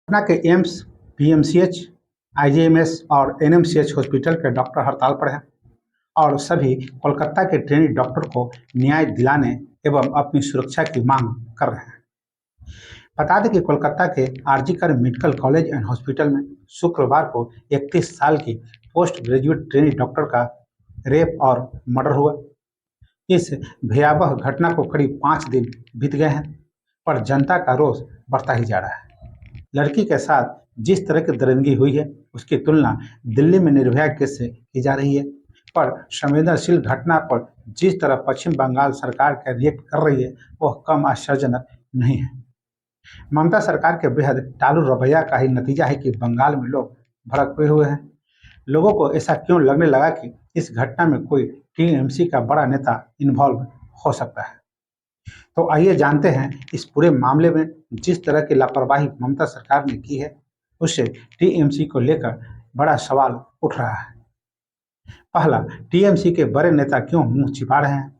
पटना के AIIMS, PMCH, IGMS और NMCH hospital के डॉक्टर हड़ताल पर हैं और सभी कोलकाता के ट्रेनी डॉक्टर को न्याय दिलाने एवं अपनी सुरक्षा की मांग कर रहे हैं। बता दें कि कोलकाता के RG Kar medical college and hospital में शुक्रवार को 31 साल की पोस्ट ग्रेजुएट ट्रेनी डॉक्टर का रेप और मर्डर हुआ। इस भयावह घटना को करीब 5 दिन बीत गए हैं, पर जनता का रोष बढ़ता ही जा रहा है। लड़की के साथ जिस तरह की दरिंदगी हुई है, उसकी तुलना दिल्ली में निर्भया केस से की जा रही है, पर संवेदनशील घटना पर जिस तरह पश्चिम बंगाल सरकार का रिएक्ट कर रही है, वह कम आश्चर्यजनक नहीं है। ममता सरकार के बेहद टालू रवैया का ही नतीजा है कि बंगाल में लोग भड़के हुए हैं। लोगों को ऐसा क्यों लगने लगा कि इस घटना में कोई टीएमसी का बड़ा नेता इन्वॉल्व हो सकता है। तो आइए जानते हैं इस पूरे मामले में जिस तरह की लापरवाही ममता सरकार ने की है, उससे टीएमसी को लेकर बड़ा सवाल उठ रहा है। पहला, टीएमसी के बड़े नेता क्यों मुंह छिपा रहे हैं?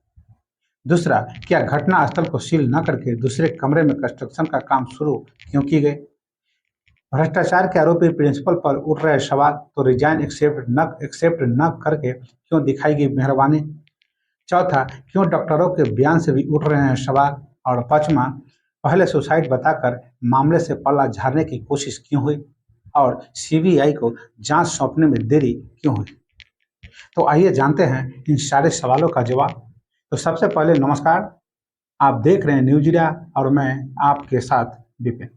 दूसरा, क्या घटना स्थल को सील न करके दूसरे कमरे में कंस्ट्रक्शन का काम शुरू क्यों की गई? भ्रष्टाचार के आरोपी प्रिंसिपल पर उठ रहे सवाल, तो रिजाइन एक्सेप्ट न करके क्यों दिखाई गई मेहरबानी? चौथा, क्यों डॉक्टरों के बयान से भी उठ रहे हैं सवाल? और पांचवा, पहले सुसाइड बताकर मामले से पल्ला झाड़ने की कोशिश क्यों हुई और सीबीआई को जांच सौंपने में देरी क्यों हुई? तो आइए जानते हैं इन सारे सवालों का जवाब। तो सबसे पहले नमस्कार, आप देख रहे हैं न्यूज इंडिया और मैं आपके साथ Vipin.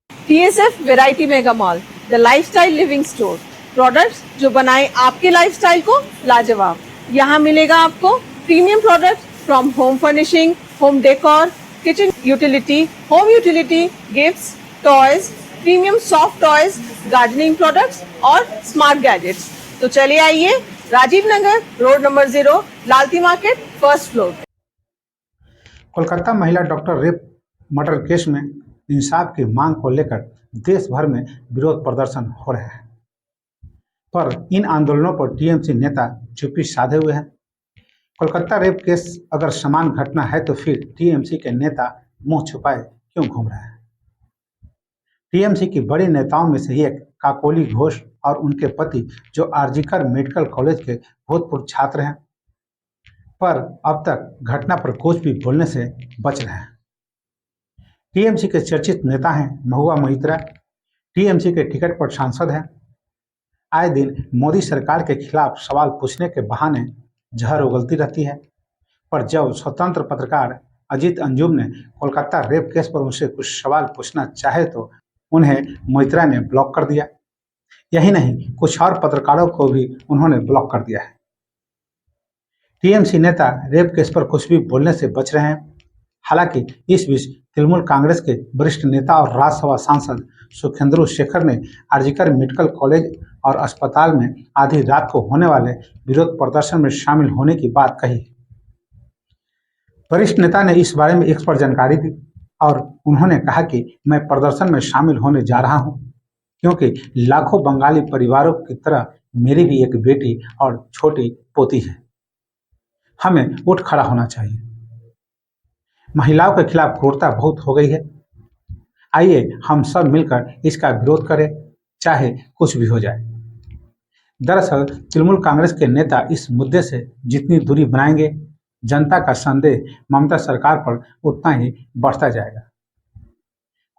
TSF variety mega mall, the lifestyle living store, products जो बनाए आपके लाइफस्टाइल को लाजवाब। यहाँ मिलेगा आपको premium products from home furnishing, home decor, kitchen utility, home utility, gifts, toys, premium soft toys, gardening products और स्मार्ट गैजेट्स। तो चलिए आइए, Rajiv Nagar, road number 0, Lalti market, first floor. Kolkata महिला डॉक्टर रेप मर्डर केस में इंसाफ की मांग को लेकर देश भर में विरोध प्रदर्शन हो रहे हैं, पर इन आंदोलनों पर टीएमसी नेता चुप्पी साधे हुए हैं। कोलकाता रेप केस अगर समान घटना है तो फिर टीएमसी के नेता मुंह छुपाए क्यों घूम रहे हैं? टीएमसी की बड़ी नेताओं में से एक काकोली घोष और उनके पति, जो आरजीकर मेडिकल कॉलेज के भूतपूर्व छात्र हैं, पर अब तक घटना पर कुछ भी बोलने से बच रहे हैं। टीएमसी के चर्चित नेता हैं महुआ मोइत्रा, टीएमसी के टिकट पर सांसद हैं। आए दिन मोदी सरकार के खिलाफ सवाल पूछने के बहाने जहर उगलती रहती है, पर जब स्वतंत्र पत्रकार अजीत अंजुम ने कोलकाता रेप केस पर उनसे कुछ सवाल पूछना चाहे तो उन्हें मोइत्रा ने ब्लॉक कर दिया। यही नहीं, कुछ और पत्रकारों को भी उन्होंने ब्लॉक कर दिया है। टीएमसी नेता रेप केस पर कुछ भी बोलने से बच रहे हैं। हालांकि इस बीच तृणमूल कांग्रेस के वरिष्ठ नेता और राज्यसभा सांसद सुखेंदु शेखर ने आरजीकर मेडिकल कॉलेज और अस्पताल में आधी रात को होने वाले विरोध प्रदर्शन में शामिल होने की बात कही। वरिष्ठ नेता ने इस बारे में एक्स पर जानकारी दी और उन्होंने कहा कि मैं प्रदर्शन में शामिल होने जा रहा हूं, क्योंकि लाखों बंगाली परिवारों की तरह मेरी भी एक बेटी और छोटी पोती है। हमें उठ खड़ा होना चाहिए। महिलाओं के खिलाफ क्रूरता बहुत हो गई है। आइए हम सब मिलकर इसका विरोध करें, चाहे कुछ भी हो जाए। दरअसल तृणमूल कांग्रेस के नेता इस मुद्दे से जितनी दूरी बनाएंगे, जनता का संदेह ममता सरकार पर उतना ही बढ़ता जाएगा।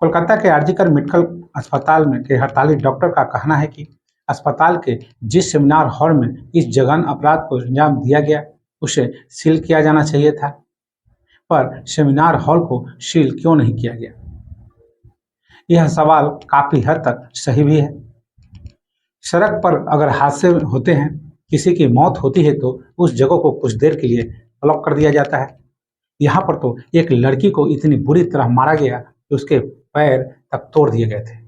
कोलकाता के आरजीकर मेडिकल अस्पताल में के हड़ताली डॉक्टर का कहना है कि अस्पताल के जिस सेमिनार हॉल में इस जघन्य अपराध को अंजाम दिया गया, उसे सील किया जाना चाहिए था, पर सेमिनार हॉल को सील क्यों नहीं किया गया? यह सवाल काफी हद तक सही भी है। सड़क पर अगर हादसे होते हैं, किसी की मौत होती है, तो उस जगह को कुछ देर के लिए ब्लॉक कर दिया जाता है। यहाँ पर तो एक लड़की को इतनी बुरी तरह मारा गया कि उसके पैर तक तोड़ दिए गए थे।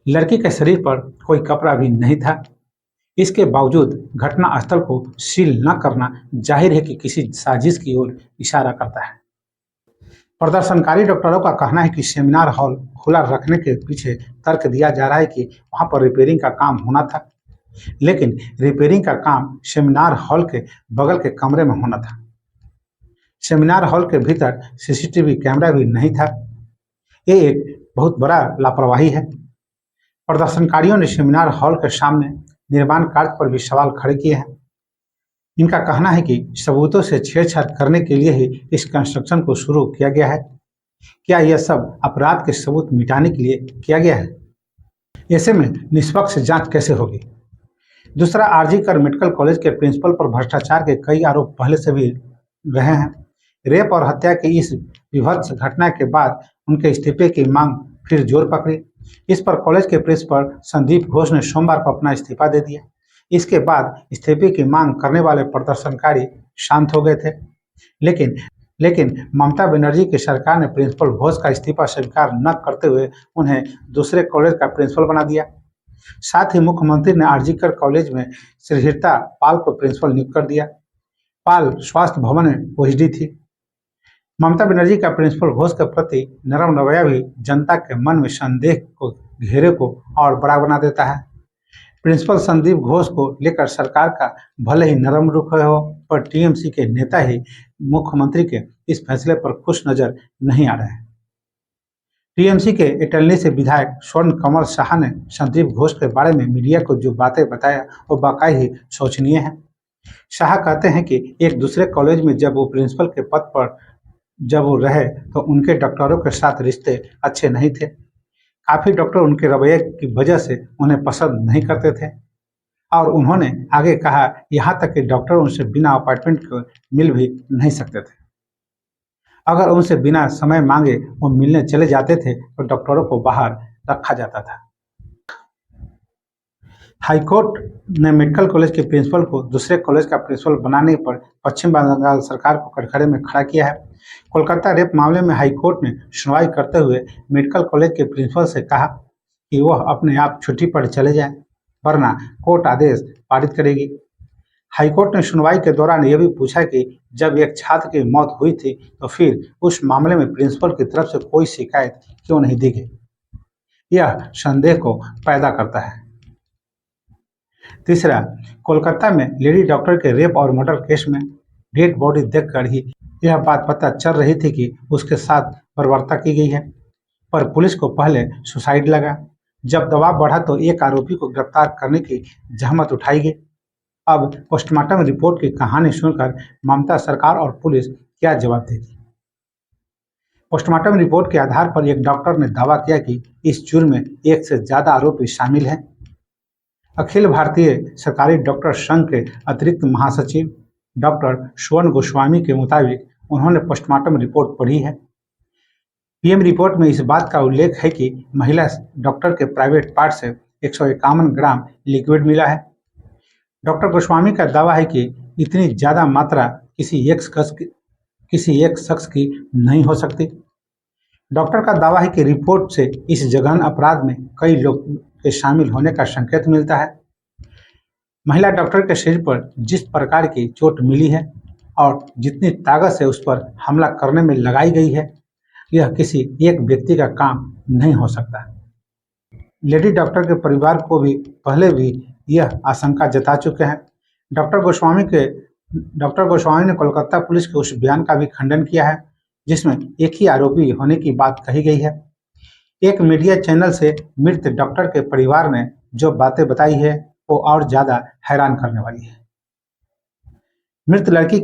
लड़की के शरीर पर कोई कपड़ा भी नहीं था। इसके बावजूद घटना स्थल को सील न करना जाहिर है कि किसी साजिश की ओर इशारा करता है। प्रदर्शनकारी डॉक्टरों का कहना है कि सेमिनार हॉल खुला रखने के पीछे तर्क दिया जा रहा है कि वहां पर रिपेयरिंग का काम होना था, लेकिन रिपेयरिंग का काम सेमिनार हॉल के बगल के कमरे में होना था। सेमिनार हॉल के भीतर सीसीटीवी कैमरा भी नहीं था। ये एक बहुत बड़ा लापरवाही है। प्रदर्शनकारियों ने सेमिनार हॉल के सामने निर्माण कार्य पर भी सवाल खड़े किए हैं। इनका कहना है कि सबूतों से छेड़छाड़ करने के लिए ही इस कंस्ट्रक्शन को शुरू किया गया है। क्या यह सब अपराध के सबूत मिटाने के लिए किया गया है? ऐसे में निष्पक्ष जांच कैसे होगी? दूसरा, आरजी कर मेडिकल कॉलेज के प्रिंसिपल पर भ्रष्टाचार के कई आरोप पहले से भी रहे हैं। रेप और हत्या की इस विभत्स घटना के बाद उनके इस्तीफे की मांग फिर जोर पकड़ी। इस पर कॉलेज के प्रिंसिपल संदीप घोष ने सोमवार को अपना इस्तीफा दे दिया। इसके बाद इस्तीफे की मांग करने वाले प्रदर्शनकारी शांत हो गए थे। लेकिन ममता बनर्जी की सरकार ने प्रिंसिपल घोष का इस्तीफा स्वीकार न करते हुए उन्हें दूसरे कॉलेज का प्रिंसिपल बना दिया। साथ ही मुख्यमंत्री ने आरजीकर कॉलेज में श्रीहर्ता पाल को प्रिंसिपल नियुक्त कर दिया। पाल स्वास्थ्य भवन में ओएसडी थी। ममता बनर्जी का प्रिंसिपल घोष के प्रति नरम रवैया भी जनता के मन में संदेह को घेरे को और बड़ा बना देता है। प्रिंसिपल संदीप घोष को लेकर सरकार का भले ही नरम रुख हो, पर टीएमसी के नेता ही मुख्यमंत्री के इस फैसले पर खुश नजर नहीं आ रहे हैं। टीएमसी के इटली से विधायक स्वर्ण कमल शाह ने संदीप घोष के बारे में मीडिया को जो बातें बताया वो वाकई ही शोचनीय है। शाह कहते हैं कि एक दूसरे कॉलेज में जब वो प्रिंसिपल के पद पर जब वो रहे तो उनके डॉक्टरों के साथ रिश्ते अच्छे नहीं थे। काफी डॉक्टर उनके रवैये की वजह से उन्हें पसंद नहीं करते थे और उन्होंने आगे कहा, यहाँ तक कि डॉक्टर उनसे बिना अपॉइंटमेंट के मिल भी नहीं सकते थे। अगर उनसे बिना समय मांगे वो मिलने चले जाते थे तो डॉक्टरों को बाहर रखा जाता था। हाईकोर्ट ने मेडिकल कॉलेज के प्रिंसिपल को दूसरे कॉलेज का प्रिंसिपल बनाने पर पश्चिम बंगाल सरकार को कटघरे में खड़ा किया है। कोलकाता रेप मामले में हाईकोर्ट ने सुनवाई करते हुए मेडिकल कॉलेज के प्रिंसिपल से कहा कि वह अपने आप छुट्टी पर चले जाएं, वरना कोर्ट आदेश पारित करेगी। हाईकोर्ट ने सुनवाई के दौरान यह भी पूछा कि जब एक छात्र की मौत हुई थी तो फिर उस मामले में प्रिंसिपल की तरफ से कोई शिकायत क्यों नहीं दी गई। यह संदेह को पैदा करता है। तीसरा, कोलकाता में लेडी डॉक्टर के रेप और मर्डर केस में डेड बॉडी देखकर ही यह बात पता चल रही थी कि उसके साथ बर्बरता की गई है, पर पुलिस को पहले सुसाइड लगा। जब दबाव बढ़ा तो एक आरोपी को गिरफ्तार करने की जहमत उठाई गई। अब पोस्टमार्टम रिपोर्ट की कहानी सुनकर ममता सरकार और पुलिस क्या जवाब देगी? पोस्टमार्टम रिपोर्ट के आधार पर एक डॉक्टर ने दावा किया कि इस जुर्म में एक से ज्यादा आरोपी शामिल हैं। अखिल भारतीय सरकारी डॉक्टर संघ के अतिरिक्त महासचिव डॉक्टर स्वर्ण गोस्वामी के मुताबिक उन्होंने पोस्टमार्टम रिपोर्ट पढ़ी है। पीएम रिपोर्ट में इस बात का उल्लेख है कि महिला डॉक्टर के प्राइवेट पार्ट से 151 ग्राम लिक्विड मिला है। डॉक्टर गोस्वामी का दावा है कि इतनी ज्यादा मात्रा किसी एक शख्स की नहीं हो सकती। डॉक्टर का दावा है कि रिपोर्ट से इस जघन्य अपराध में कई लोग के शामिल होने का संकेत मिलता है। महिला डॉक्टर के शरीर पर जिस प्रकार की चोट मिली है और जितनी ताकत से उस पर हमला करने में लगाई गई है, यह किसी एक व्यक्ति का काम नहीं हो सकता। लेडी डॉक्टर के परिवार को भी पहले भी यह आशंका जता चुके हैं। डॉक्टर गोस्वामी ने कोलकाता पुलिस के उस बयान का भी खंडन किया है जिसमें एक ही आरोपी होने की बात कही गई है। एक मीडिया चैनल से मृत डॉक्टर के परिवार ने जो बातें बताई है वो और ज्यादा हैरान करने वाली है। मृत लड़की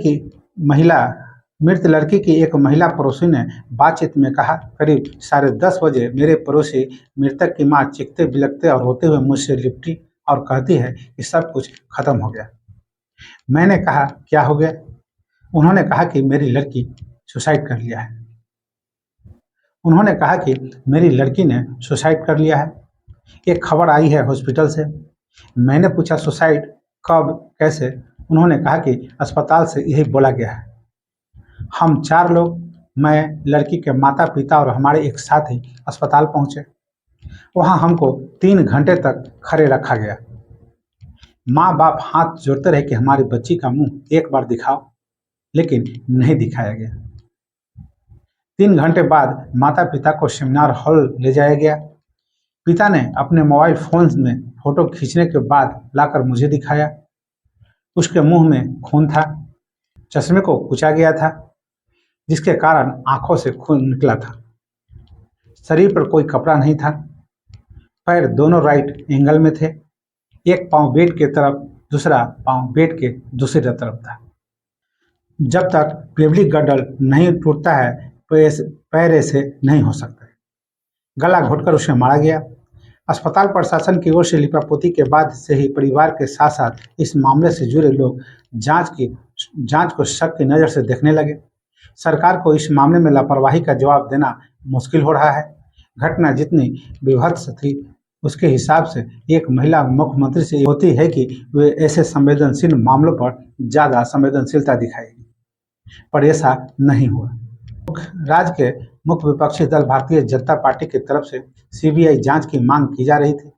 की एक महिला पड़ोसी ने बातचीत में कहा, करीब 10:30 बजे मेरे पड़ोसी मृतक की मां चीखते बिलखते और रोते हुए मुझसे लिपटी और कहती है कि सब कुछ खत्म हो गया। मैंने कहा, क्या हो गया? उन्होंने कहा कि मेरी लड़की सुसाइड कर लिया है। एक खबर आई है हॉस्पिटल से। मैंने पूछा, सुसाइड कब, कैसे? उन्होंने कहा कि अस्पताल से यही बोला गया है। हम 4 लोग, मैं, लड़की के माता पिता और हमारे एक साथी अस्पताल पहुंचे। वहां हमको 3 घंटे तक खड़े रखा गया। माँ बाप हाथ जोड़ते रहे कि हमारी बच्ची का मुंह एक बार दिखाओ, लेकिन नहीं दिखाया गया। 3 घंटे बाद माता पिता को सेमिनार हॉल ले जाया गया। पिता ने अपने मोबाइल फोन में फोटो खींचने के बाद लाकर मुझे दिखाया। उसके मुंह में खून था, चश्मे को कुचा गया था, जिसके कारण आंखों से खून निकला था। शरीर पर कोई कपड़ा नहीं था, पैर दोनों राइट एंगल में थे, एक पांव बेड के तरफ, दूसरा पांव बेड के दूसरी तरफ था। जब तक पेल्विक गर्डर नहीं टूटता है पैर ऐसे नहीं हो सकते। गला घोटकर उसे मारा गया। अस्पताल प्रशासन की ओर से लिपापोती के बाद से ही परिवार के साथ साथ इस मामले से जुड़े लोग जांच को शक की नज़र से देखने लगे। सरकार को इस मामले में लापरवाही का जवाब देना मुश्किल हो रहा है। घटना जितनी विभत्स थी उसके हिसाब से एक महिला मुख्यमंत्री से होती है कि वे ऐसे संवेदनशील मामलों पर ज़्यादा संवेदनशीलता दिखाएगी, पर ऐसा नहीं हुआ। राज्य के मुख्य विपक्षी दल भारतीय जनता पार्टी की तरफ से सीबीआई जांच की मांग की जा रही थी।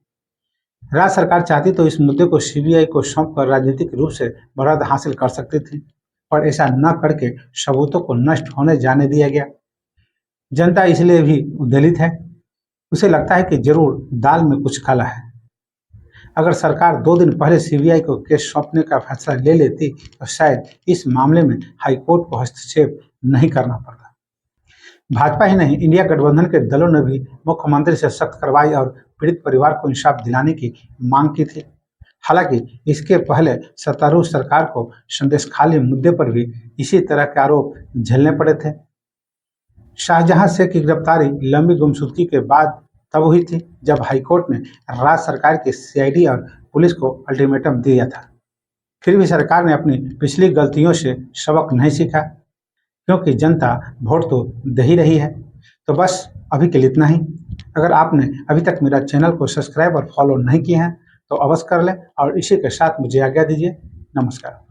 राज्य सरकार चाहती तो इस मुद्दे को सीबीआई को सौंपकर राजनीतिक रूप से बढ़त हासिल कर सकती थी, पर ऐसा न करके सबूतों को नष्ट होने जाने दिया गया। जनता इसलिए भी उद्वेलित है। उसे लगता है कि जरूर दाल में कुछ काला है। अगर सरकार 2 दिन पहले सीबीआई को केस सौंपने का फैसला ले लेती तो शायद इस मामले में हाईकोर्ट को हस्तक्षेप नहीं करना पड़ता। भाजपा ही नहीं, इंडिया गठबंधन के दलों ने भी मुख्यमंत्री से सख्त कार्रवाई और पीड़ित परिवार को इंसाफ दिलाने की मांग की थी। हालांकि इसके पहले सत्तारूढ़ सरकार को संदेशखाली मुद्दे पर भी इसी तरह के आरोप झेलने पड़े थे। शाहजहां शेख की गिरफ्तारी लंबी गुमशुदगी के बाद तब हुई थी जब हाईकोर्ट ने राज्य सरकार की सीआईडी और पुलिस को अल्टीमेटम दिया था। फिर भी सरकार ने अपनी पिछली गलतियों से सबक नहीं सीखा, क्योंकि जनता वोट तो दे ही रही है। तो बस अभी के लिए इतना ही। अगर आपने अभी तक मेरा चैनल को सब्सक्राइब और फॉलो नहीं किए हैं तो अवश्य कर लें और इसी के साथ मुझे आज्ञा दीजिए। नमस्कार।